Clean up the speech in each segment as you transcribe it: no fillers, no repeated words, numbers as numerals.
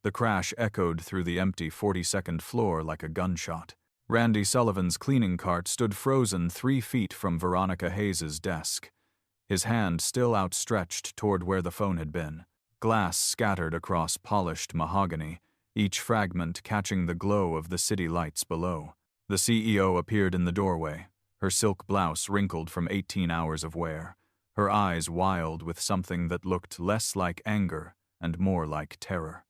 The crash echoed through the empty 42nd floor like a gunshot. Randy Sullivan's cleaning cart stood frozen 3 feet from Veronica Hayes' desk, his hand still outstretched toward where the phone had been. Glass scattered across polished mahogany, each fragment catching the glow of the city lights below. The CEO appeared in the doorway, her silk blouse wrinkled from 18 hours of wear, her eyes wild with something that looked less like anger and more like terror.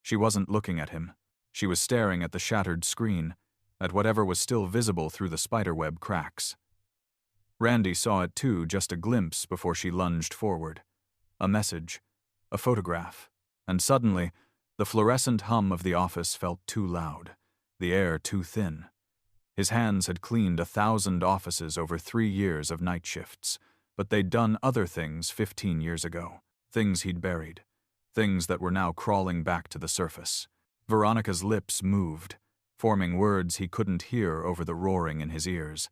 She wasn't looking at him. She was staring at the shattered screen, at whatever was still visible through the spiderweb cracks. Randy saw it too, just a glimpse before she lunged forward. A message, a photograph, and suddenly, the fluorescent hum of the office felt too loud, the air too thin. His hands had cleaned 1,000 offices over 3 years of night shifts, but they'd done other things 15 years ago, things he'd buried, things that were now crawling back to the surface. Veronica's lips moved, forming words he couldn't hear over the roaring in his ears,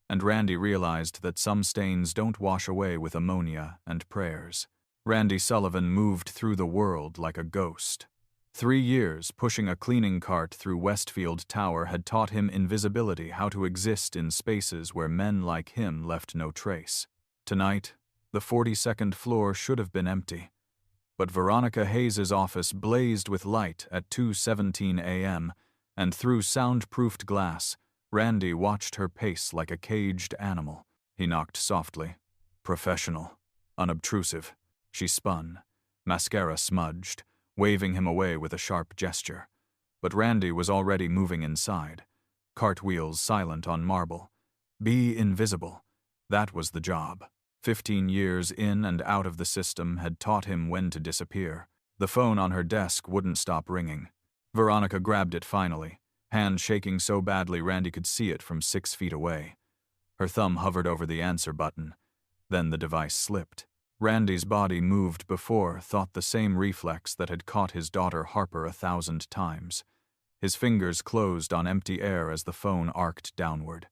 and Randy realized that some stains don't wash away with ammonia and prayers. Randy Sullivan moved through the world like a ghost. 3 years pushing a cleaning cart through Westfield Tower had taught him invisibility, how to exist in spaces where men like him left no trace. Tonight, the 42nd floor should have been empty, but Veronica Hayes' office blazed with light at 2:17 a.m., and through soundproofed glass, Randy watched her pace like a caged animal. He knocked softly. Professional. Unobtrusive. She spun, mascara smudged, waving him away with a sharp gesture. But Randy was already moving inside, cartwheels silent on marble. Be invisible. That was the job. 15 years in and out of the system had taught him when to disappear. The phone on her desk wouldn't stop ringing. Veronica grabbed it finally, hand shaking so badly Randy could see it from 6 feet away. Her thumb hovered over the answer button. Then the device slipped. Randy's body moved before, thought the same reflex that had caught his daughter Harper 1,000 times. His fingers closed on empty air as the phone arced downward.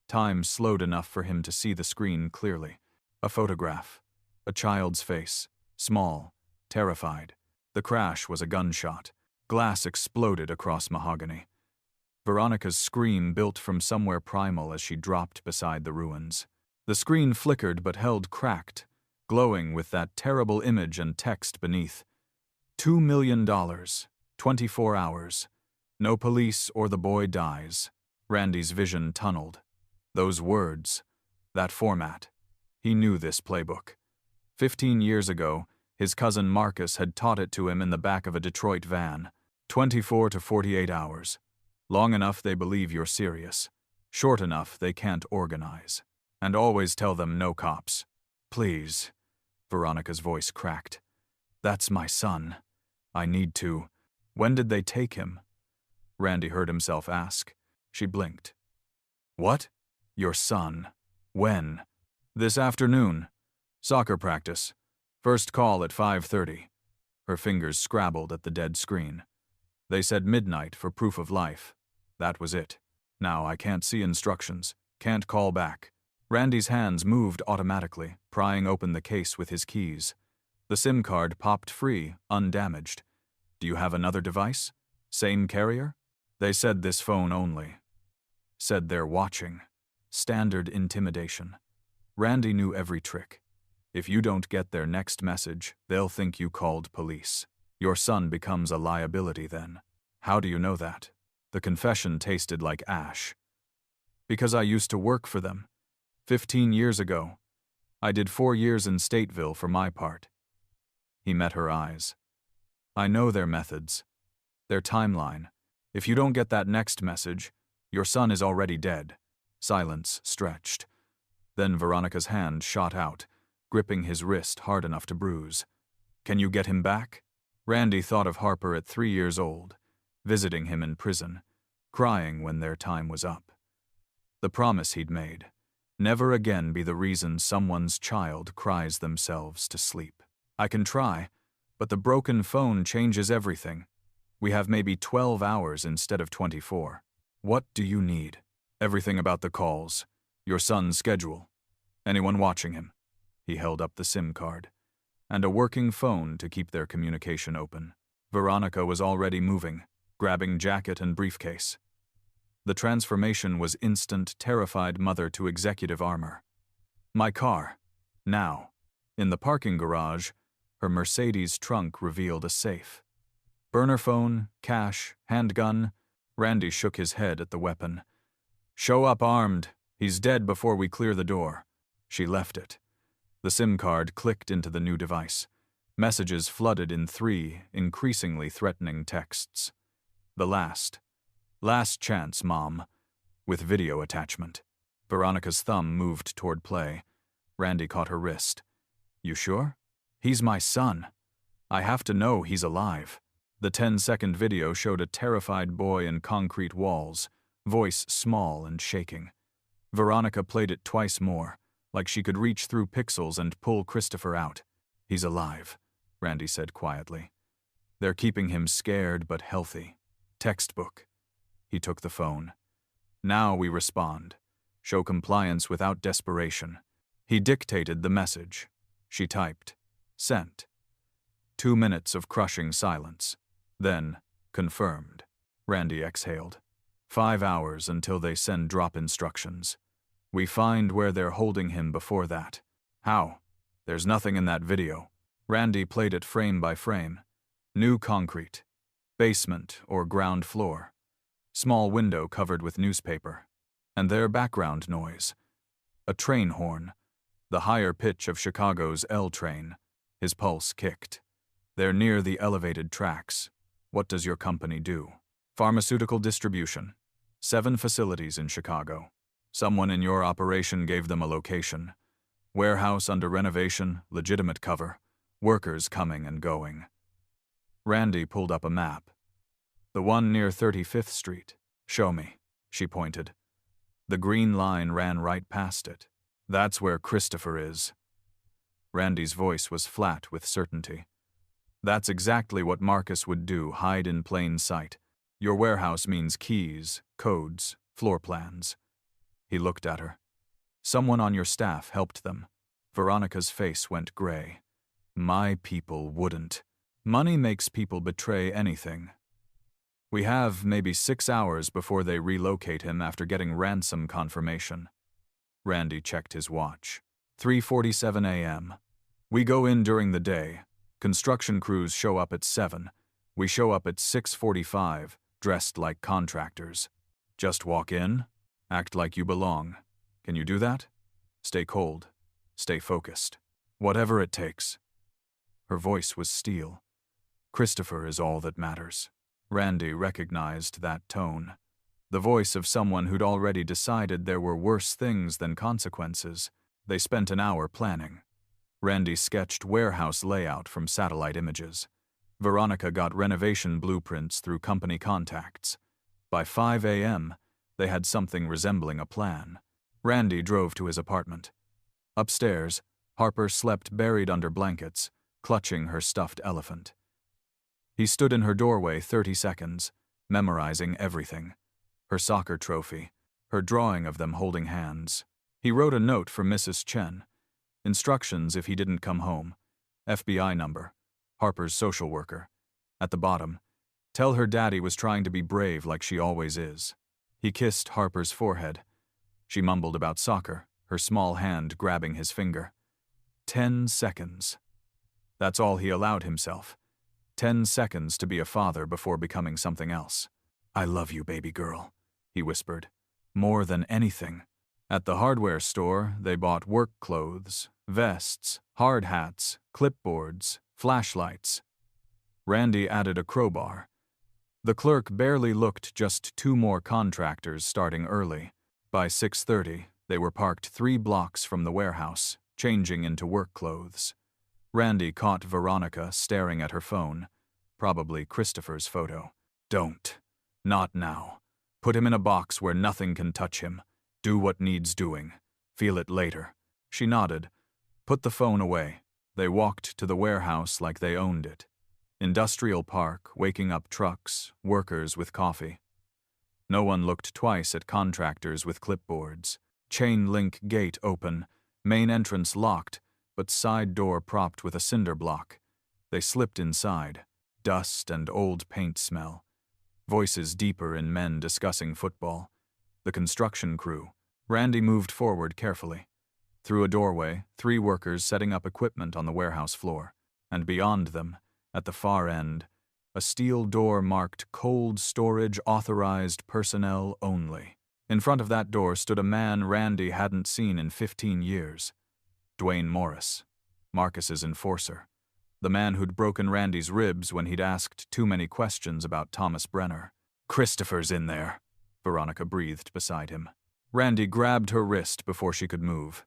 Time slowed enough for him to see the screen clearly. A photograph. A child's face. Small. Terrified. The crash was a gunshot. Glass exploded across mahogany. Veronica's scream built from somewhere primal as she dropped beside the ruins. The screen flickered but held cracked, glowing with that terrible image and text beneath. $2 million. 24 hours. No police or the boy dies. Randy's vision tunneled. Those words. That format. He knew this playbook. 15 years ago, his cousin Marcus had taught it to him in the back of a Detroit van. 24 to 48 hours. Long enough they believe you're serious. Short enough they can't organize. And always tell them no cops. Please. Veronica's voice cracked. That's my son. I need to. When did they take him? Randy heard himself ask. She blinked. What? Your son. When? This afternoon. Soccer practice. First call at 5:30. Her fingers scrabbled at the dead screen. They said midnight for proof of life. That was it. Now I can't see instructions. Can't call back. Randy's hands moved automatically, prying open the case with his keys. The SIM card popped free, undamaged. Do you have another device? Same carrier? They said this phone only. Said they're watching. Standard intimidation. Randy knew every trick. If you don't get their next message, they'll think you called police. Your son becomes a liability then. How do you know that? The confession tasted like ash. Because I used to work for them. 15 years ago. I did 4 years in Stateville for my part. He met her eyes. I know their methods. Their timeline. If you don't get that next message, your son is already dead. Silence stretched. Then Veronica's hand shot out, gripping his wrist hard enough to bruise. Can you get him back? Randy thought of Harper at 3 years old, visiting him in prison, crying when their time was up. The promise he'd made. Never again be the reason someone's child cries themselves to sleep. I can try, but the broken phone changes everything. We have maybe 12 hours instead of 24. What do you need? Everything about the calls. Your son's schedule. Anyone watching him? He held up the SIM card. And a working phone to keep their communication open. Veronica was already moving, grabbing jacket and briefcase. The transformation was instant, terrified mother to executive armor. My car. Now. In the parking garage, her Mercedes trunk revealed a safe. Burner phone, cash, handgun. Randy shook his head at the weapon. Show up armed. He's dead before we clear the door. She left it. The SIM card clicked into the new device. Messages flooded in 3 increasingly threatening texts. The last chance, Mom, with video attachment. Veronica's thumb moved toward play. Randy caught her wrist. You sure? He's my son. I have to know he's alive. The 10-second video showed a terrified boy in concrete walls, voice small and shaking. Veronica played it twice more, like she could reach through pixels and pull Christopher out. He's alive, Randy said quietly. They're keeping him scared but healthy. Textbook. He took the phone. Now we respond. Show compliance without desperation. He dictated the message. She typed. Sent. 2 minutes of crushing silence. Then, confirmed. Randy exhaled. 5 hours until they send drop instructions. We find where they're holding him before that. How? There's nothing in that video. Randy played it frame by frame. New concrete. Basement or ground floor. Small window covered with newspaper. And their background noise. A train horn. The higher pitch of Chicago's L train. His pulse kicked. They're near the elevated tracks. What does your company do? Pharmaceutical distribution. 7 facilities in Chicago. Someone in your operation gave them a location. Warehouse under renovation, legitimate cover. Workers coming and going. Randy pulled up a map. The one near 35th Street. Show me, she pointed. The green line ran right past it. That's where Christopher is. Randy's voice was flat with certainty. That's exactly what Marcus would do, hide in plain sight. Your warehouse means keys, codes, floor plans. He looked at her. Someone on your staff helped them. Veronica's face went gray. My people wouldn't. Money makes people betray anything. We have maybe 6 hours before they relocate him after getting ransom confirmation. Randy checked his watch. 3:47 a.m. We go in during the day. Construction crews show up at 7. We show up at 6:45, dressed like contractors. Just walk in, act like you belong. Can you do that? Stay cold. Stay focused. Whatever it takes. Her voice was steel. Christopher is all that matters. Randy recognized that tone. The voice of someone who'd already decided there were worse things than consequences. They spent an hour planning. Randy sketched warehouse layout from satellite images. Veronica got renovation blueprints through company contacts. By 5 a.m., they had something resembling a plan. Randy drove to his apartment. Upstairs, Harper slept buried under blankets, clutching her stuffed elephant. He stood in her doorway 30 seconds, memorizing everything. Her soccer trophy, her drawing of them holding hands. He wrote a note for Mrs. Chen. Instructions if he didn't come home. FBI number. Harper's social worker. At the bottom, tell her daddy was trying to be brave like she always is. He kissed Harper's forehead. She mumbled about soccer, her small hand grabbing his finger. 10 seconds. That's all he allowed himself. 10 seconds to be a father before becoming something else. I love you, baby girl, he whispered. More than anything. At the hardware store, they bought work clothes, vests, hard hats, clipboards, flashlights. Randy added a crowbar. The clerk barely looked, just 2 more contractors starting early. By 6:30, they were parked 3 blocks from the warehouse, changing into work clothes. Randy caught Veronica staring at her phone, probably Christopher's photo. Don't. Not now. Put him in a box where nothing can touch him. Do what needs doing. Feel it later. She nodded. Put the phone away. They walked to the warehouse like they owned it. Industrial park, waking up trucks, workers with coffee. No one looked twice at contractors with clipboards. Chain link gate open, main entrance locked, but side door propped with a cinder block. They slipped inside. dust and old paint smell. Voices deeper in men discussing football. The construction crew. Randy moved forward carefully. Through a doorway, 3 workers setting up equipment on the warehouse floor. And beyond them, at the far end, a steel door marked Cold Storage Authorized Personnel Only. In front of that door stood a man Randy hadn't seen in 15 years. Dwayne Morris, Marcus's enforcer. The man who'd broken Randy's ribs when he'd asked too many questions about Thomas Brenner. "Christopher's in there," Veronica breathed beside him. Randy grabbed her wrist before she could move.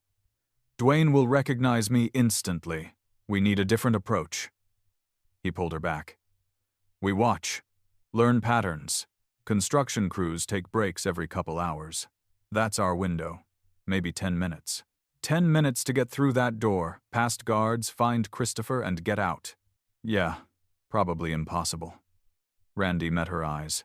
"Dwayne will recognize me instantly. We need a different approach." He pulled her back. "We watch. Learn patterns. Construction crews take breaks every couple hours. That's our window. Maybe 10 minutes. 10 minutes to get through that door, past guards, find Christopher, and get out. Yeah, probably impossible." Randy met her eyes.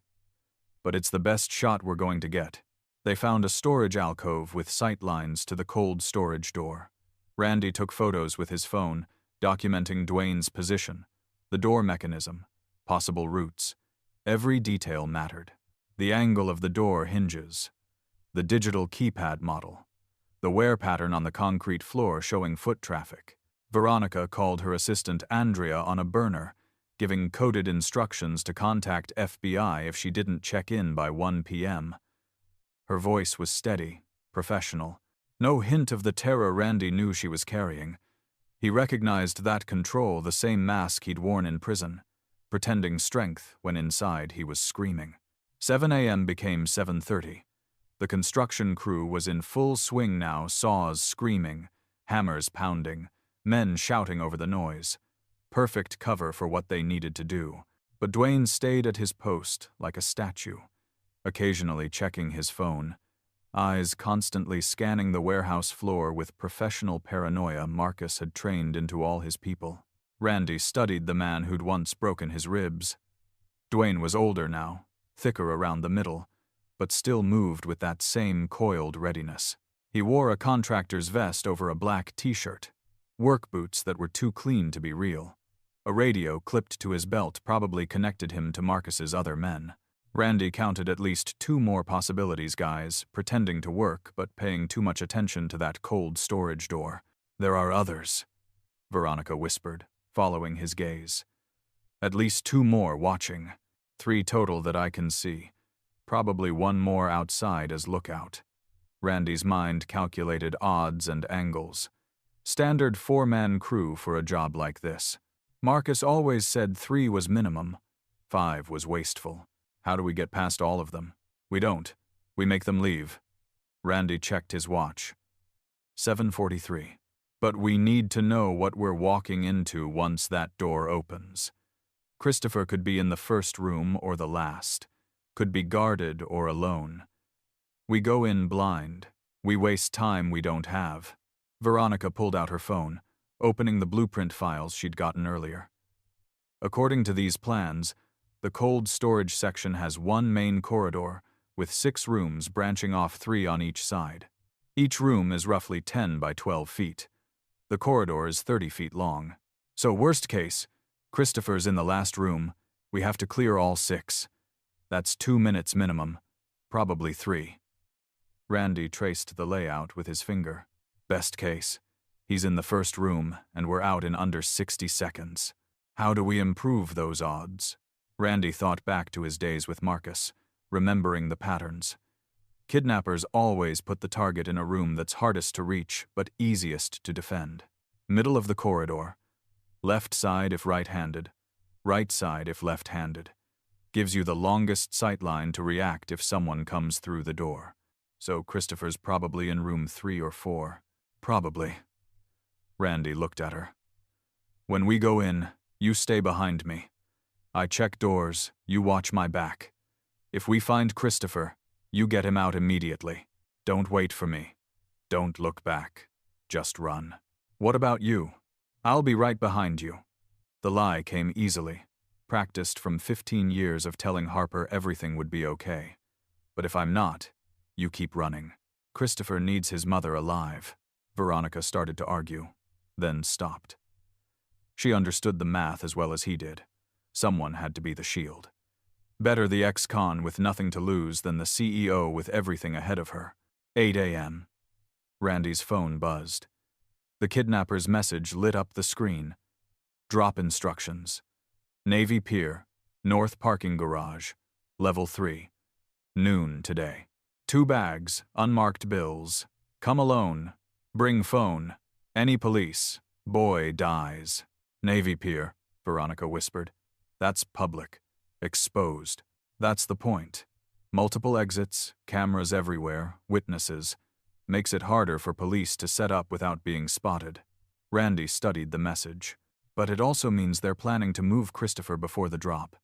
"But it's the best shot we're going to get." They found a storage alcove with sight lines to the cold storage door. Randy took photos with his phone, documenting Dwayne's position, the door mechanism, possible routes. Every detail mattered. The angle of the door hinges, the digital keypad model, the wear pattern on the concrete floor showing foot traffic. Veronica called her assistant Andrea on a burner, giving coded instructions to contact FBI if she didn't check in by 1 p.m. Her voice was steady, professional. No hint of the terror Randy knew she was carrying. He recognized that control, the same mask he'd worn in prison, pretending strength when inside he was screaming. 7 a.m. became 7:30. The construction crew was in full swing now, saws screaming, hammers pounding, men shouting over the noise. Perfect cover for what they needed to do. But Dwayne stayed at his post like a statue, occasionally checking his phone, eyes constantly scanning the warehouse floor with professional paranoia Marcus had trained into all his people. Randy studied the man who'd once broken his ribs. Dwayne was older now, thicker around the middle, but still moved with that same coiled readiness. He wore a contractor's vest over a black t-shirt, work boots that were too clean to be real. A radio clipped to his belt probably connected him to Marcus's other men. Randy counted at least 2 more possibilities, guys, pretending to work but paying too much attention to that cold storage door. "There are others," Veronica whispered, following his gaze. "At least 2 more watching. 3 total that I can see. Probably 1 more outside as lookout." Randy's mind calculated odds and angles. Standard 4-man crew for a job like this. Marcus always said 3 was minimum. 5 was wasteful. How do we get past all of them? We don't. We make them leave. Randy checked his watch. 7:43. But we need to know what we're walking into once that door opens. Christopher could be in the first room or the last. Could be guarded or alone. We go in blind. We waste time we don't have. Veronica pulled out her phone, opening the blueprint files she'd gotten earlier. According to these plans, the cold storage section has 1 main corridor with 6 rooms branching off 3 on each side. Each room is roughly 10 by 12 feet. The corridor is 30 feet long. So worst case, Christopher's in the last room. We have to clear all 6. That's 2 minutes minimum, probably 3. Randy traced the layout with his finger. Best case, he's in the first room and we're out in under 60 seconds. How do we improve those odds? Randy thought back to his days with Marcus, remembering the patterns. Kidnappers always put the target in a room that's hardest to reach but easiest to defend. Middle of the corridor. Left side if right-handed. Right side if left-handed. Gives you the longest sightline to react if someone comes through the door. So Christopher's probably in room 3 or 4. Probably. Randy looked at her. When we go in, you stay behind me. I check doors, you watch my back. If we find Christopher, you get him out immediately. Don't wait for me. Don't look back. Just run. What about you? I'll be right behind you. The lie came easily. Practiced from 15 years of telling Harper everything would be okay. But if I'm not, you keep running. Christopher needs his mother alive. Veronica started to argue, then stopped. She understood the math as well as he did. Someone had to be the shield. Better the ex-con with nothing to lose than the CEO with everything ahead of her. 8 a.m. Randy's phone buzzed. The kidnapper's message lit up the screen. Drop instructions. Navy Pier, North Parking Garage, Level 3. Noon today. 2 bags, unmarked bills. Come alone. Bring phone. Any police. Boy dies. Navy Pier, Veronica whispered. That's public. Exposed. That's the point. Multiple exits, cameras everywhere, witnesses. Makes it harder for police to set up without being spotted. Randy studied the message. But it also means they're planning to move Christopher before the drop.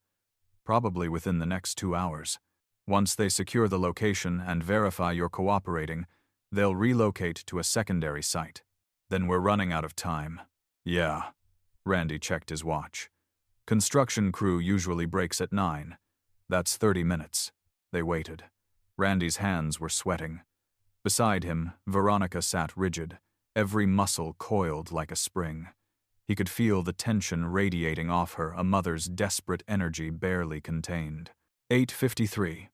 Probably within the next 2 hours. Once they secure the location and verify you're cooperating, they'll relocate to a secondary site. Then we're running out of time. Yeah. Randy checked his watch. Construction crew usually breaks at 9. That's 30 minutes. They waited. Randy's hands were sweating. Beside him, Veronica sat rigid, every muscle coiled like a spring. He could feel the tension radiating off her, a mother's desperate energy barely contained. 8:53.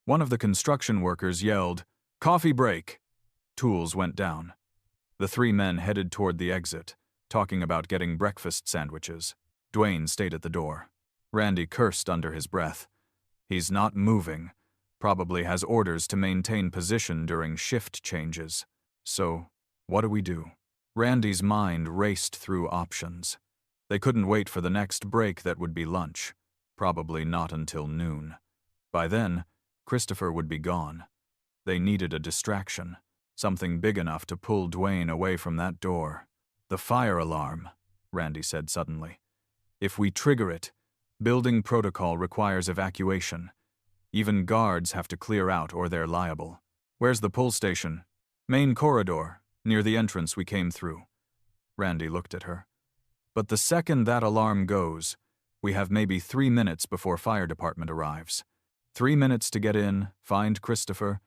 One of the construction workers yelled, "Coffee break!" Tools went down. The 3 men headed toward the exit, talking about getting breakfast sandwiches. Dwayne stayed at the door. Randy cursed under his breath. He's not moving. Probably has orders to maintain position during shift changes. So, what do we do? Randy's mind raced through options. They couldn't wait for the next break that would be lunch. Probably not until noon. By then, Christopher would be gone. They needed a distraction. Something big enough to pull Dwayne away from that door. The fire alarm, Randy said suddenly. If we trigger it, building protocol requires evacuation. Even guards have to clear out or they're liable. Where's the pull station? Main corridor, near the entrance we came through. Randy looked at her. But the second that alarm goes, we have maybe 3 minutes before fire department arrives. 3 minutes to get in, find Christopher,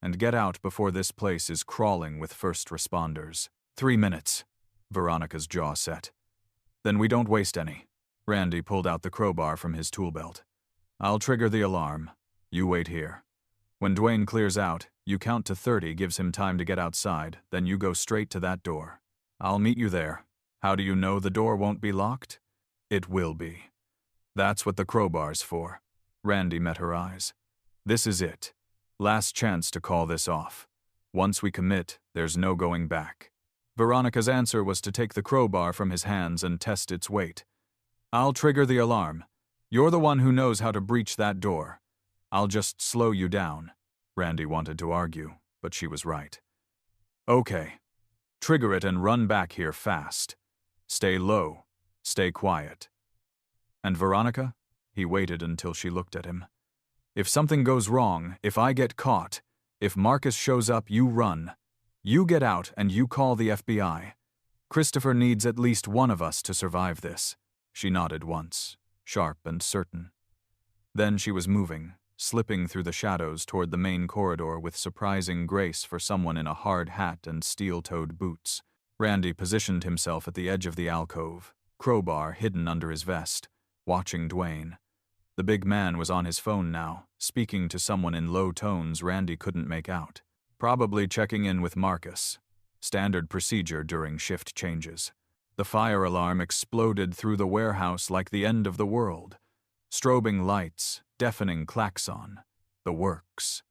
and get out before this place is crawling with first responders. 3 minutes. Veronica's jaw set. Then we don't waste any. Randy pulled out the crowbar from his tool belt. I'll trigger the alarm. You wait here. When Dwayne clears out, you count to 30, gives him time to get outside, then you go straight to that door. I'll meet you there. How do you know the door won't be locked? It will be. That's what the crowbar's for. Randy met her eyes. This is it. Last chance to call this off. Once we commit, there's no going back. Veronica's answer was to take the crowbar from his hands and test its weight. I'll trigger the alarm. You're the one who knows how to breach that door. I'll just slow you down. Randy wanted to argue, but she was right. Okay. Trigger it and run back here fast. Stay low. Stay quiet. And Veronica? He waited until she looked at him. If something goes wrong, if I get caught, if Marcus shows up, you run. You get out and you call the FBI. Christopher needs at least one of us to survive this. She nodded once, sharp and certain. Then she was moving, slipping through the shadows toward the main corridor with surprising grace for someone in a hard hat and steel-toed boots. Randy positioned himself at the edge of the alcove, crowbar hidden under his vest, watching Dwayne. The big man was on his phone now, speaking to someone in low tones Randy couldn't make out. Probably checking in with Marcus. Standard procedure during shift changes. The fire alarm exploded through the warehouse like the end of the world. Strobing lights, deafening klaxon. The works.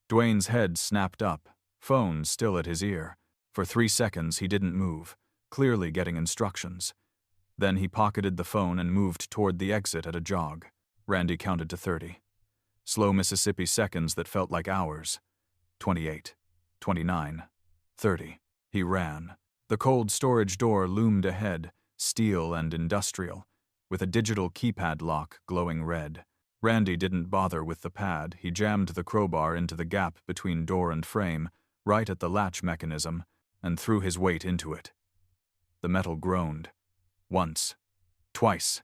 Dwayne's head snapped up, phone still at his ear. For 3 seconds he didn't move, clearly getting instructions. Then he pocketed the phone and moved toward the exit at a jog. Randy counted to 30. Slow Mississippi seconds that felt like hours. 28, 29, 30. He ran. The cold storage door loomed ahead, steel and industrial, with a digital keypad lock glowing red. Randy didn't bother with the pad. He jammed the crowbar into the gap between door and frame, right at the latch mechanism, and threw his weight into it. The metal groaned. Once. Twice.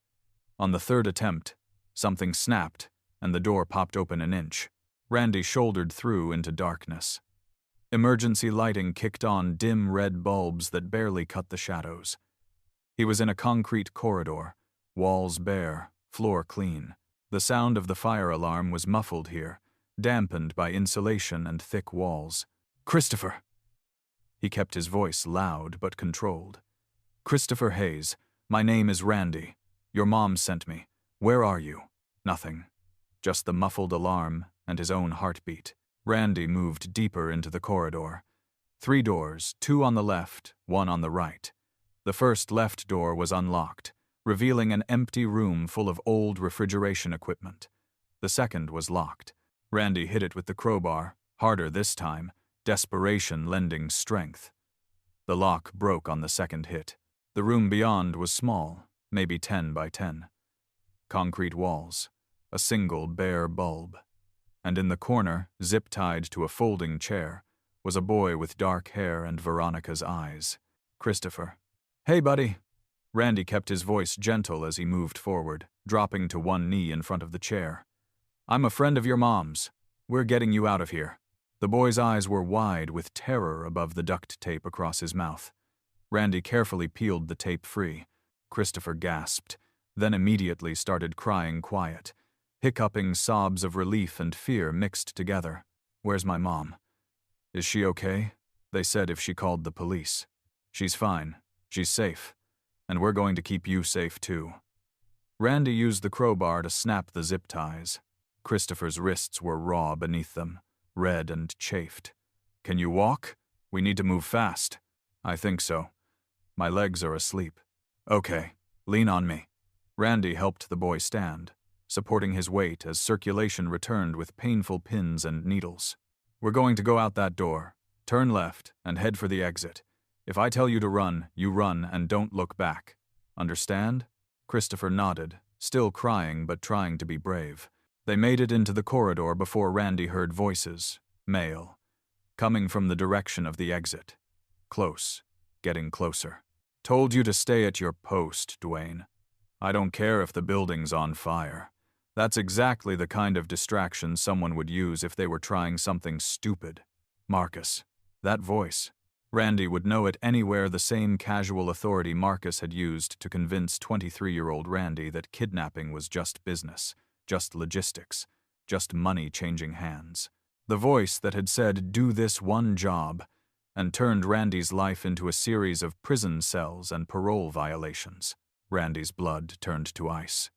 On the third attempt, something snapped, and the door popped open an inch. Randy shouldered through into darkness. Emergency lighting kicked on dim red bulbs that barely cut the shadows. He was in a concrete corridor, walls bare, floor clean. The sound of the fire alarm was muffled here, dampened by insulation and thick walls. "Christopher!" He kept his voice loud but controlled. "Christopher Hayes, my name is Randy. Your mom sent me. Where are you?" Nothing. Just the muffled alarm and his own heartbeat. Randy moved deeper into the corridor. 3 doors, 2 on the left, 1 on the right. The first left door was unlocked, revealing an empty room full of old refrigeration equipment. The second was locked. Randy hit it with the crowbar, harder this time, desperation lending strength. The lock broke on the second hit. The room beyond was small, maybe 10 by 10. Concrete walls, a single bare bulb. And in the corner, zip-tied to a folding chair, was a boy with dark hair and Veronica's eyes. Christopher. "Hey, buddy." Randy kept his voice gentle as he moved forward, dropping to one knee in front of the chair. "I'm a friend of your mom's. We're getting you out of here." The boy's eyes were wide with terror above the duct tape across his mouth. Randy carefully peeled the tape free. Christopher gasped, then immediately started crying quiet, hiccuping sobs of relief and fear mixed together. "Where's my mom? Is she okay? They said if she called the police." "She's fine. She's safe. And we're going to keep you safe too." Randy used the crowbar to snap the zip ties. Christopher's wrists were raw beneath them, red and chafed. "Can you walk? We need to move fast." "I think so. My legs are asleep." "Okay, lean on me." Randy helped the boy stand, supporting his weight as circulation returned with painful pins and needles. "We're going to go out that door. Turn left and head for the exit. If I tell you to run, you run and don't look back. Understand?" Christopher nodded, still crying but trying to be brave. They made it into the corridor before Randy heard voices, male, coming from the direction of the exit. Close, getting closer. "Told you to stay at your post, Dwayne. I don't care if the building's on fire. That's exactly the kind of distraction someone would use if they were trying something stupid." Marcus. That voice. Randy would know it anywhere. The same casual authority Marcus had used to convince 23-year-old Randy that kidnapping was just business, just logistics, just money changing hands. The voice that had said, "Do this one job," and turned Randy's life into a series of prison cells and parole violations. Randy's blood turned to ice.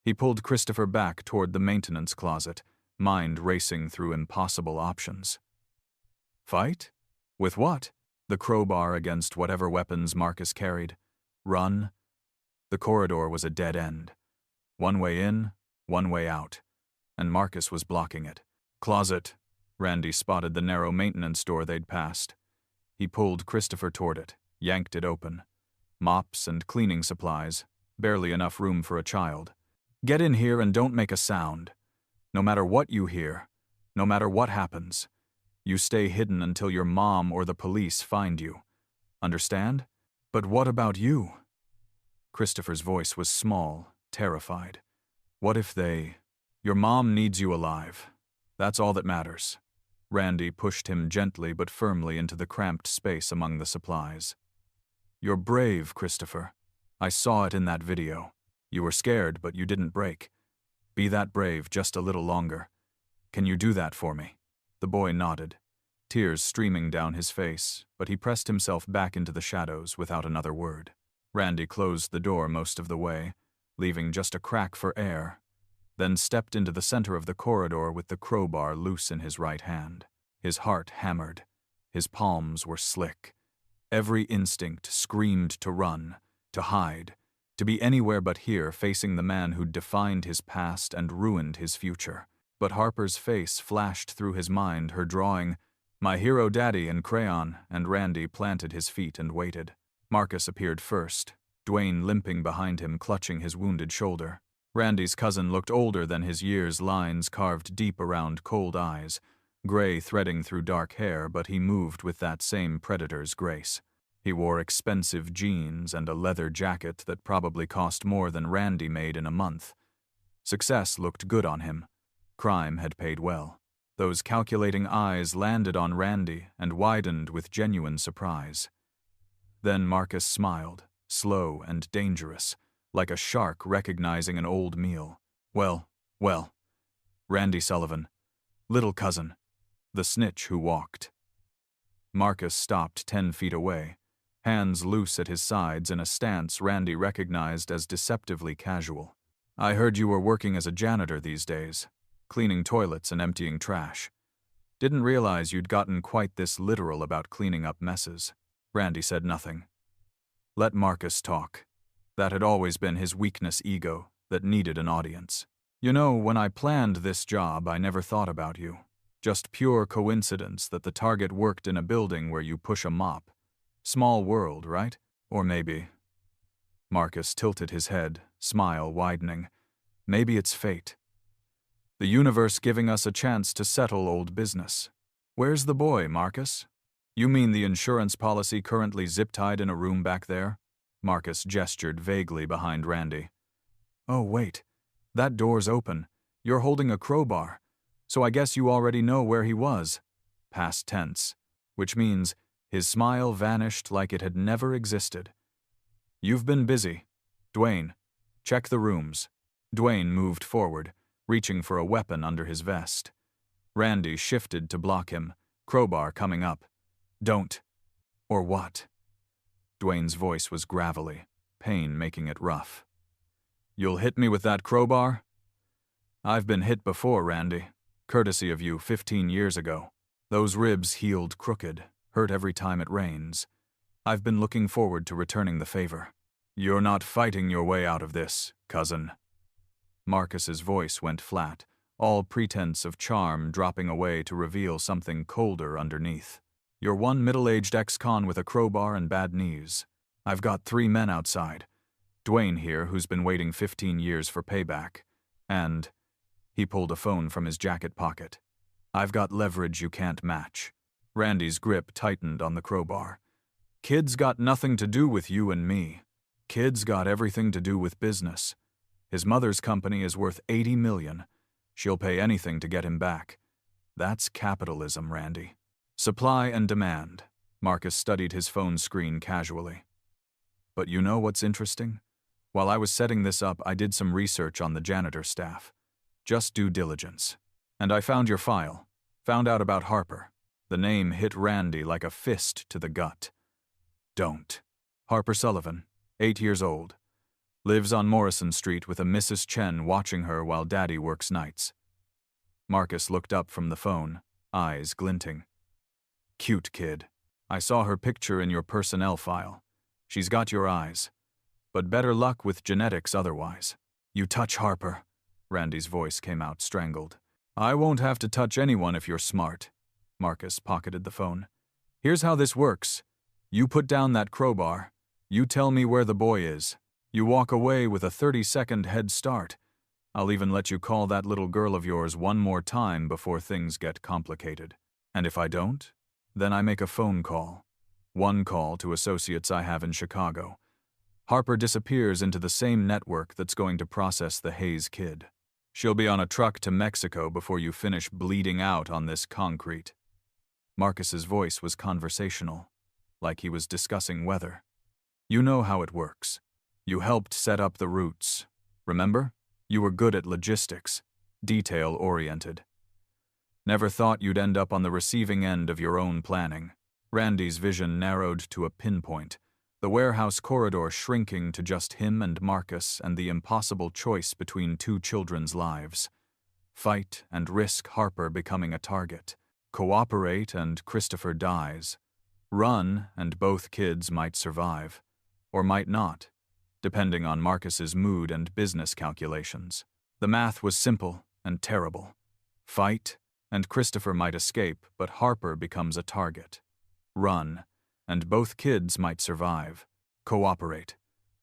He pulled Christopher back toward the maintenance closet, mind racing through impossible options. Fight? With what? The crowbar against whatever weapons Marcus carried. Run? The corridor was a dead end. One way in, one way out. And Marcus was blocking it. Closet. Randy spotted the narrow maintenance door they'd passed. He pulled Christopher toward it, yanked it open. Mops and cleaning supplies, barely enough room for a child. "Get in here and don't make a sound. No matter what you hear, no matter what happens, you stay hidden until your mom or the police find you. Understand? But what about you?" Christopher's voice was small, terrified. "What if Your mom needs you alive. That's all that matters." Randy pushed him gently but firmly into the cramped space among the supplies. "You're brave, Christopher. I saw it in that video. You were scared, but you didn't break. Be that brave just a little longer. Can you do that for me?" The boy nodded, tears streaming down his face, but he pressed himself back into the shadows without another word. Randy closed the door most of the way, leaving just a crack for air, then stepped into the center of the corridor with the crowbar loose in his right hand. His heart hammered. His palms were slick. Every instinct screamed to run, to hide, to be anywhere but here facing the man who'd defined his past and ruined his future. But Harper's face flashed through his mind, her drawing, "My hero daddy" in crayon, and Randy planted his feet and waited. Marcus appeared first, Dwayne limping behind him, clutching his wounded shoulder. Randy's cousin looked older than his years, lines carved deep around cold eyes, gray threading through dark hair, but he moved with that same predator's grace. He wore expensive jeans and a leather jacket that probably cost more than Randy made in a month. Success looked good on him. Crime had paid well. Those calculating eyes landed on Randy and widened with genuine surprise. Then Marcus smiled, slow and dangerous, like a shark recognizing an old meal. Well, Randy Sullivan, little cousin, the snitch who walked. Marcus stopped 10 feet away, hands loose at his sides in a stance Randy recognized as deceptively casual. I heard you were working as a janitor these days, cleaning toilets and emptying trash. Didn't realize you'd gotten quite this literal about cleaning up messes. Randy said nothing. Let Marcus talk. That had always been his weakness ego that needed an audience. You know, when I planned this job, I never thought about you. Just pure coincidence that the target worked in a building where you push a mop. Small world, right? Or maybe... Marcus tilted his head, smile widening. Maybe it's fate. The universe giving us a chance to settle old business. Where's the boy, Marcus? You mean the insurance policy currently zip-tied in a room back there? Marcus gestured vaguely behind Randy. Oh, wait. That door's open. You're holding a crowbar. So I guess you already know where he was. Past tense. Which means his smile vanished like it had never existed. You've been busy. Dwayne, check the rooms. Dwayne moved forward, reaching for a weapon under his vest. Randy shifted to block him, crowbar coming up. Don't. Or what? Dwayne's voice was gravelly, pain making it rough. You'll hit me with that crowbar? I've been hit before, Randy, courtesy of you 15 years ago. Those ribs healed crooked, hurt every time it rains. I've been looking forward to returning the favor. You're not fighting your way out of this, cousin. Marcus's voice went flat, all pretense of charm dropping away to reveal something colder underneath. You're one middle-aged ex-con with a crowbar and bad knees. I've got 3 men outside. Dwayne here, who's been waiting 15 years for payback. And... He pulled a phone from his jacket pocket. I've got leverage you can't match. Randy's grip tightened on the crowbar. Kid's got nothing to do with you and me. Kid's got everything to do with business. His mother's company is worth $80 million. She'll pay anything to get him back. That's capitalism, Randy. Supply and demand. Marcus studied his phone screen casually. But you know what's interesting? While I was setting this up, I did some research on the janitor staff. Just due diligence. And I found your file. Found out about Harper. The name hit Randy like a fist to the gut. Don't. Harper Sullivan, 8 years old. Lives on Morrison Street with a Mrs. Chen watching her while Daddy works nights. Marcus looked up from the phone, eyes glinting. Cute kid. I saw her picture in your personnel file. She's got your eyes. But better luck with genetics otherwise. You touch Harper. Randy's voice came out strangled. I won't have to touch anyone if you're smart. Marcus pocketed the phone. Here's how this works. You put down that crowbar. You tell me where the boy is. You walk away with a 30-second head start. I'll even let you call that little girl of yours one more time before things get complicated. And if I don't, then I make a phone call. One call to associates I have in Chicago. Harper disappears into the same network that's going to process the Hayes kid. She'll be on a truck to Mexico before you finish bleeding out on this concrete. Marcus's voice was conversational, like he was discussing weather. You know how it works. You helped set up the routes. Remember? You were good at logistics, detail-oriented. Never thought you'd end up on the receiving end of your own planning. Randy's vision narrowed to a pinpoint, the warehouse corridor shrinking to just him and Marcus and the impossible choice between 2 children's lives. Fight and risk Harper becoming a target. Cooperate and Christopher dies. Run and both kids might survive. Or might not, depending on Marcus's mood and business calculations. The math was simple and terrible. Fight, and Christopher might escape, but Harper becomes a target. Run, and both kids might survive. Cooperate,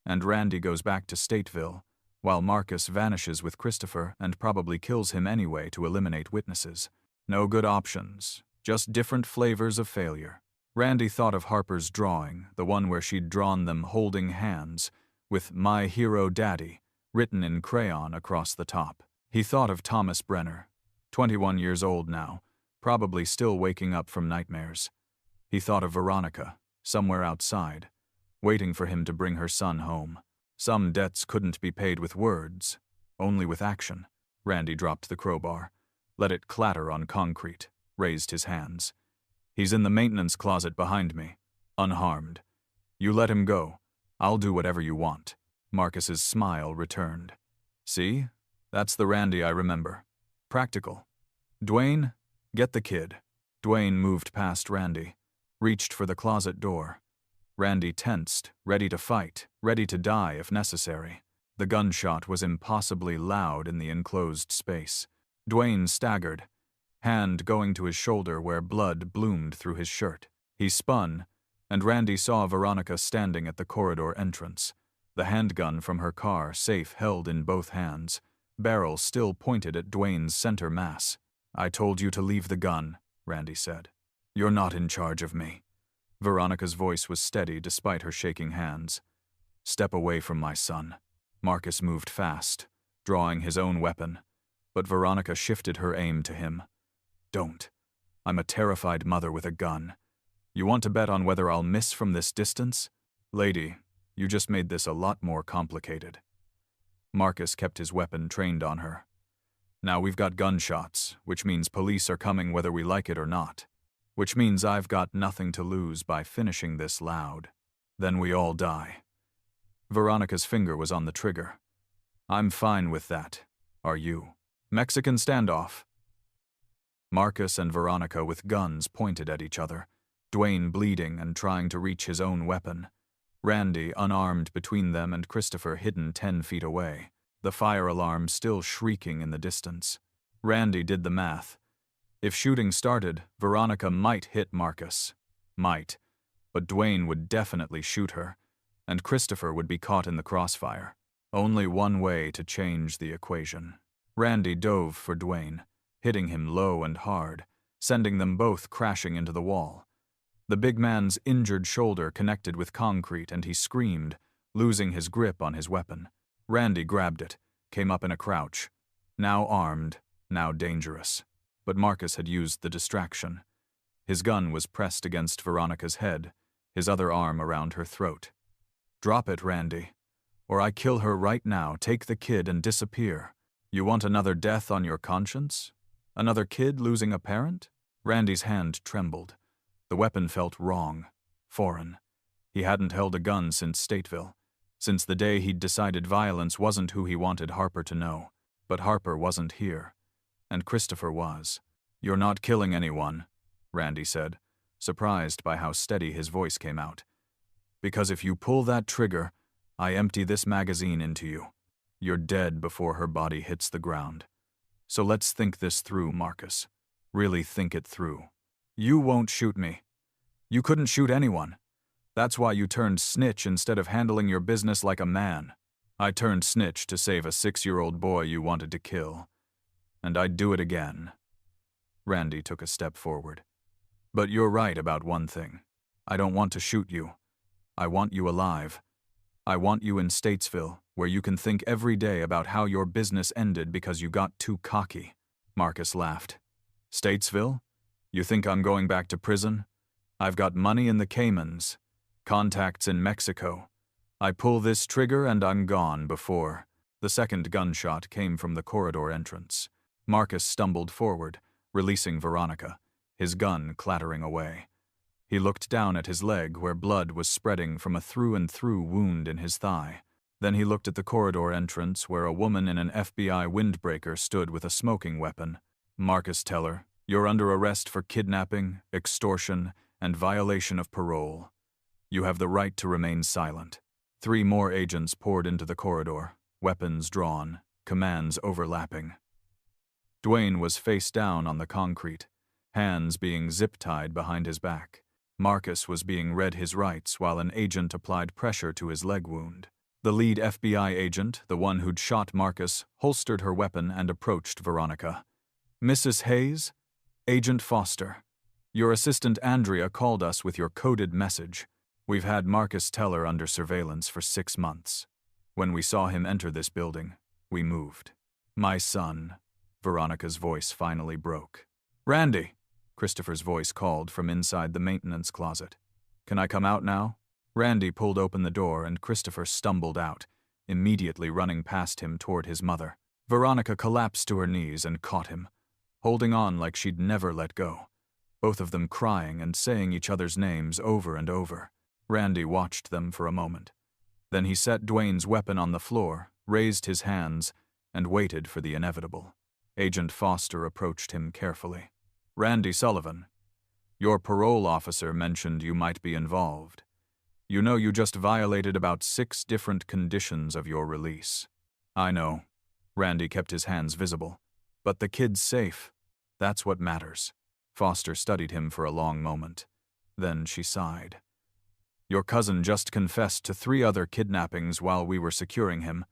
and Randy goes back to Stateville, while Marcus vanishes with Christopher and probably kills him anyway to eliminate witnesses. No good options, just different flavors of failure. Randy thought of Harper's drawing, the one where she'd drawn them holding hands, with "My Hero Daddy" written in crayon across the top. He thought of Thomas Brenner, 21 years old now, probably still waking up from nightmares. He thought of Veronica, somewhere outside, waiting for him to bring her son home. Some debts couldn't be paid with words, only with action. Randy dropped the crowbar, let it clatter on concrete, raised his hands. He's in the maintenance closet behind me, unharmed. You let him go. I'll do whatever you want. Marcus's smile returned. See? That's the Randy I remember. Practical. Dwayne, get the kid. Dwayne moved past Randy, reached for the closet door. Randy tensed, ready to fight, ready to die if necessary. The gunshot was impossibly loud in the enclosed space. Dwayne staggered, hand going to his shoulder where blood bloomed through his shirt. He spun, and Randy saw Veronica standing at the corridor entrance, the handgun from her car safe held in both hands, barrel still pointed at Dwayne's center mass. I told you to leave the gun, Randy said. You're not in charge of me. Veronica's voice was steady despite her shaking hands. Step away from my son. Marcus moved fast, drawing his own weapon, but Veronica shifted her aim to him. Don't. I'm a terrified mother with a gun. You want to bet on whether I'll miss from this distance? Lady, you just made this a lot more complicated. Marcus kept his weapon trained on her. Now we've got gunshots, which means police are coming whether we like it or not. Which means I've got nothing to lose by finishing this loud. Then we all die. Veronica's finger was on the trigger. I'm fine with that. Are you? Mexican standoff. Marcus and Veronica with guns pointed at each other, Dwayne bleeding and trying to reach his own weapon. Randy unarmed between them and Christopher hidden 10 feet away, the fire alarm still shrieking in the distance. Randy did the math. If shooting started, Veronica might hit Marcus. Might. But Dwayne would definitely shoot her, and Christopher would be caught in the crossfire. Only one way to change the equation. Randy dove for Dwayne, hitting him low and hard, sending them both crashing into the wall. The big man's injured shoulder connected with concrete and he screamed, losing his grip on his weapon. Randy grabbed it, came up in a crouch. Now armed, now dangerous. But Marcus had used the distraction. His gun was pressed against Veronica's head, his other arm around her throat. Drop it, Randy, or I kill her right now, take the kid and disappear. You want another death on your conscience? Another kid losing a parent? Randy's hand trembled. The weapon felt wrong, foreign. He hadn't held a gun since Stateville, since the day he'd decided violence wasn't who he wanted Harper to know. But Harper wasn't here, and Christopher was. You're not killing anyone, Randy said, surprised by how steady his voice came out. Because if you pull that trigger, I empty this magazine into you. You're dead before her body hits the ground. So let's think this through, Marcus. Really think it through. You won't shoot me. You couldn't shoot anyone. That's why you turned snitch instead of handling your business like a man. I turned snitch to save a 6-year-old boy you wanted to kill. And I'd do it again. Randy took a step forward. But you're right about one thing. I don't want to shoot you. I want you alive. I want you in Statesville, where you can think every day about how your business ended because you got too cocky. Marcus laughed. Statesville? You think I'm going back to prison? I've got money in the Caymans, contacts in Mexico. I pull this trigger and I'm gone before. The second gunshot came from the corridor entrance. Marcus stumbled forward, releasing Veronica, his gun clattering away. He looked down at his leg where blood was spreading from a through-and-through wound in his thigh. Then he looked at the corridor entrance where a woman in an FBI windbreaker stood with a smoking weapon. Marcus Teller, you're under arrest for kidnapping, extortion, and violation of parole. You have the right to remain silent. 3 more agents poured into the corridor, weapons drawn, commands overlapping. Dwayne was face down on the concrete, hands being zip-tied behind his back. Marcus was being read his rights while an agent applied pressure to his leg wound. The lead FBI agent, the one who'd shot Marcus, holstered her weapon and approached Veronica. Mrs. Hayes? Agent Foster. Your assistant Andrea called us with your coded message. We've had Marcus Teller under surveillance for 6 months. When we saw him enter this building, we moved. My son. Veronica's voice finally broke. Randy, Christopher's voice called from inside the maintenance closet. Can I come out now? Randy pulled open the door and Christopher stumbled out, immediately running past him toward his mother. Veronica collapsed to her knees and caught him, holding on like she'd never let go, both of them crying and saying each other's names over and over. Randy watched them for a moment. Then he set Dwayne's weapon on the floor, raised his hands, and waited for the inevitable. Agent Foster approached him carefully. "Randy Sullivan, your parole officer mentioned you might be involved. You know you just violated about 6 different conditions of your release." "I know." Randy kept his hands visible. "But the kid's safe. That's what matters." Foster studied him for a long moment. Then she sighed. "Your cousin just confessed to 3 other kidnappings while we were securing him.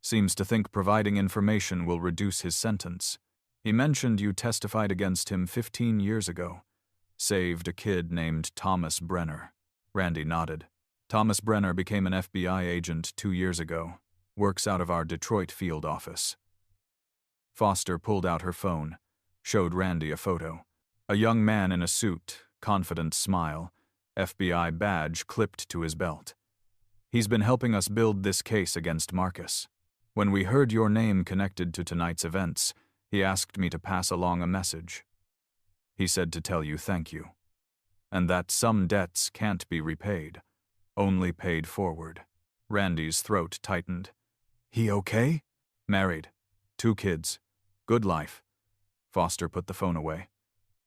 Seems to think providing information will reduce his sentence. He mentioned you testified against him 15 years ago. Saved a kid named Thomas Brenner." Randy nodded. "Thomas Brenner became an FBI agent 2 years ago. Works out of our Detroit field office." Foster pulled out her phone, showed Randy a photo. A young man in a suit, confident smile, FBI badge clipped to his belt. "He's been helping us build this case against Marcus. When we heard your name connected to tonight's events, he asked me to pass along a message. He said to tell you thank you, and that some debts can't be repaid, only paid forward." Randy's throat tightened. "He okay?" "Married. 2 kids. Good life." Foster put the phone away.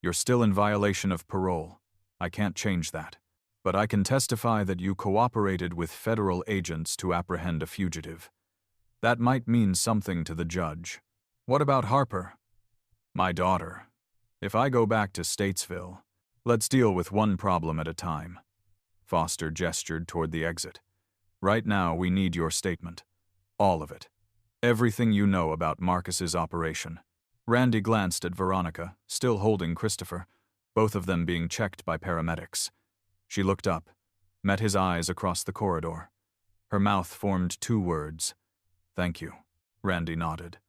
"You're still in violation of parole. I can't change that. But I can testify that you cooperated with federal agents to apprehend a fugitive. That might mean something to the judge." "What about Harper?" "My daughter. If I go back to Statesville, let's deal with one problem at a time." Foster gestured toward the exit. "Right now, we need your statement. All of it. Everything you know about Marcus's operation." Randy glanced at Veronica, still holding Christopher, both of them being checked by paramedics. She looked up, met his eyes across the corridor. Her mouth formed 2 words. "Thank you." Randy nodded.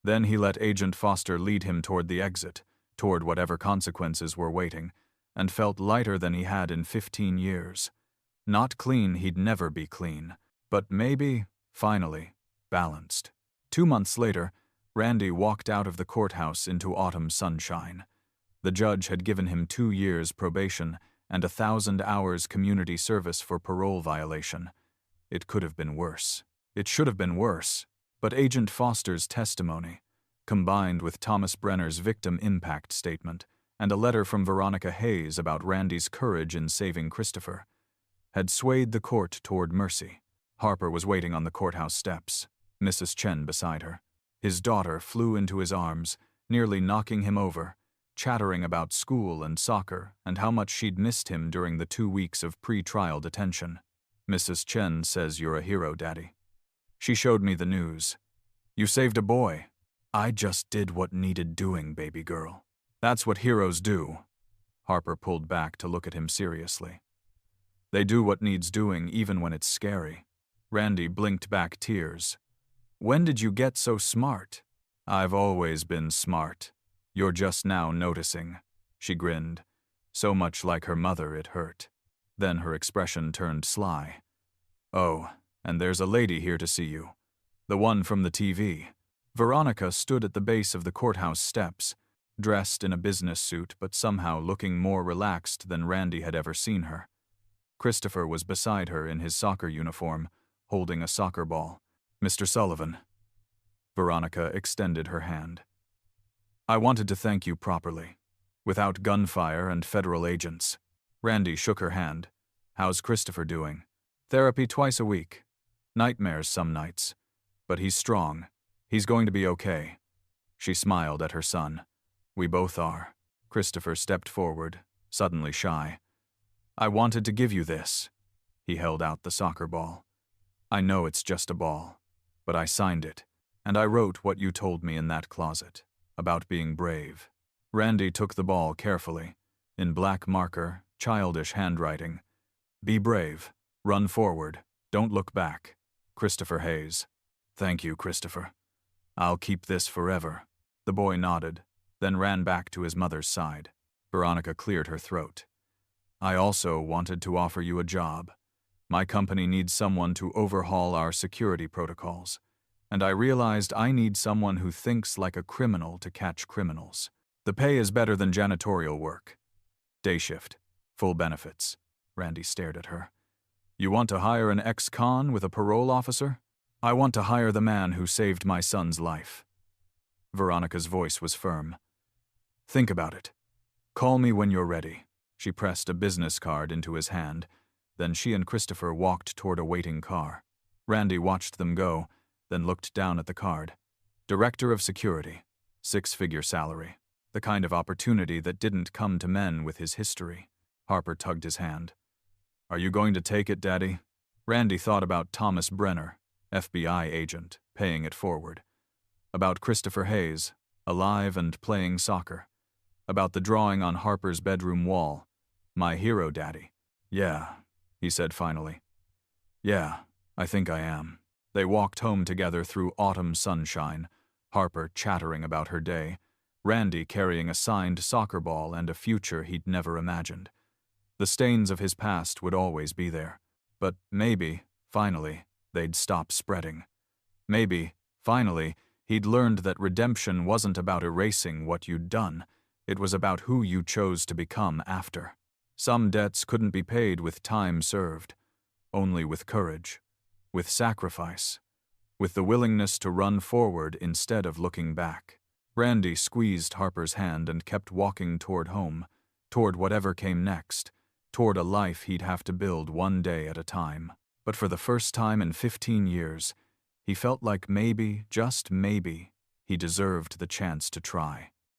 Then he let Agent Foster lead him toward the exit, toward whatever consequences were waiting, and felt lighter than he had in 15 years. Not clean, he'd never be clean, but maybe, finally, balanced. 2 months later, Randy walked out of the courthouse into autumn sunshine. The judge had given him 2 years probation and 1,000 hours community service for parole violation. It could have been worse. It should have been worse, but Agent Foster's testimony, combined with Thomas Brenner's victim impact statement and a letter from Veronica Hayes about Randy's courage in saving Christopher, had swayed the court toward mercy. Harper was waiting on the courthouse steps, Mrs. Chen beside her. His daughter flew into his arms, nearly knocking him over, chattering about school and soccer and how much she'd missed him during the 2 weeks of pre-trial detention. "Mrs. Chen says you're a hero, Daddy. She showed me the news. You saved a boy." "I just did what needed doing, baby girl." "That's what heroes do." Harper pulled back to look at him seriously. "They do what needs doing even when it's scary." Randy blinked back tears. "When did you get so smart?" "I've always been smart. You're just now noticing." She grinned, so much like her mother it hurt. Then her expression turned sly. "Oh, and there's a lady here to see you. The one from the TV." Veronica stood at the base of the courthouse steps, dressed in a business suit but somehow looking more relaxed than Randy had ever seen her. Christopher was beside her in his soccer uniform, holding a soccer ball. "Mr. Sullivan." Veronica extended her hand. "I wanted to thank you properly. Without gunfire and federal agents." Randy shook her hand. "How's Christopher doing?" "Therapy twice a week. Nightmares some nights. But he's strong. He's going to be okay." She smiled at her son. "We both are." Christopher stepped forward, suddenly shy. "I wanted to give you this." He held out the soccer ball. "I know it's just a ball, but I signed it, and I wrote what you told me in that closet, about being brave." Randy took the ball carefully, in black marker, childish handwriting. "Be brave. Run forward. Don't look back. Christopher Hayes." "Thank you, Christopher. I'll keep this forever." The boy nodded, then ran back to his mother's side. Veronica cleared her throat. "I also wanted to offer you a job. My company needs someone to overhaul our security protocols, and I realized I need someone who thinks like a criminal to catch criminals. The pay is better than janitorial work. Day shift, full benefits. Randy stared at her. You want to hire an ex-con with a parole officer? I want to hire the man who saved my son's life. Veronica's voice was firm. Think about it. Call me when you're ready. She pressed a business card into his hand. Then she and Christopher walked toward a waiting car. Randy watched them go, then looked down at the card. Director of Security, 6-figure salary. The kind of opportunity that didn't come to men with his history. Harper tugged his hand. Are you going to take it, Daddy? Randy thought about Thomas Brenner, FBI agent, paying it forward. About Christopher Hayes, alive and playing soccer. About the drawing on Harper's bedroom wall. My hero, Daddy. Yeah, he said finally. Yeah, I think I am. They walked home together through autumn sunshine, Harper chattering about her day, Randy carrying a signed soccer ball and a future he'd never imagined. The stains of his past would always be there. But maybe, finally, they'd stop spreading. Maybe, finally, he'd learned that redemption wasn't about erasing what you'd done. It was about who you chose to become after. Some debts couldn't be paid with time served, only with courage, with sacrifice, with the willingness to run forward instead of looking back. Randy squeezed Harper's hand and kept walking toward home, toward whatever came next, toward a life he'd have to build one day at a time. But for the first time in 15 years, he felt like maybe, just maybe, he deserved the chance to try.